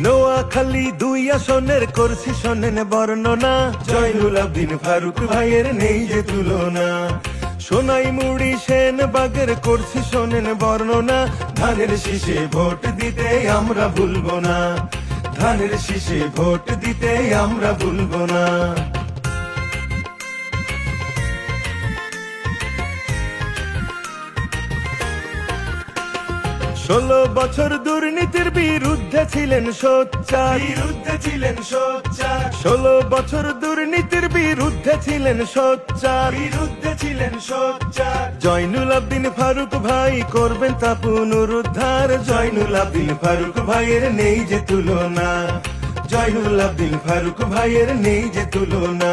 নোয়াখালী 2 আসনের করছি শোনেন বর্ণনা, জয়নুল আবদিন ফারুক ভাইয়ের নেই যে তুলনা। সোনাইমুড়ি সেনবাগের করছি শোনেন বর্ণনা, ধানের শীষে ভোট দিতে আমরা ভুলবো না, ধানের শীষে ভোট দিতে আমরা ভুলবো না। 16 বছর দুর্নীতির বিরুদ্ধে ছিলেন সোচ্চার, 16 বছর দুর্নীতির বিরুদ্ধে ছিলেন সোচ্চার, জয়নুল আবদিন ফারুক ভাই করবেন তা পুনরুদ্ধার, জয়নুল আবদিন ফারুক ভাইয়ের নেই যে তুলনা, জয়নুল আবদিন ফারুক ভাইয়ের নেই যে তুলনা।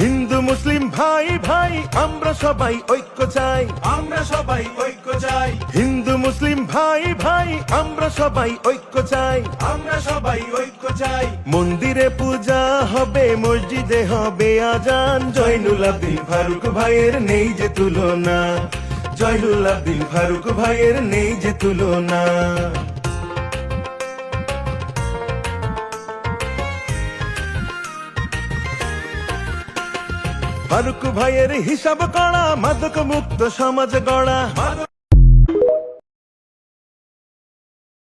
হিন্দু মুসলিম ভাই ভাই আমরা সবাই ঐক্য চাই, আমরা সবাই ঐক্য চাই, হিন্দু মুসলিম ভাই ভাই আমরা সবাই ঐক্য চাই, আমরা সবাই ঐক্য চাই। মন্দিরে পূজা হবে, মসজিদে হবে আজান, জয়নুল আবদিন ফারুক ভাইয়ের নেই যে তুলনা, জয়নুল আবদিন ফারুক ভাইয়ের নেই যে তুলনা। ফারুক ভাইয়ের হিসাব করা, মাদক মুক্ত সমাজ গড়া।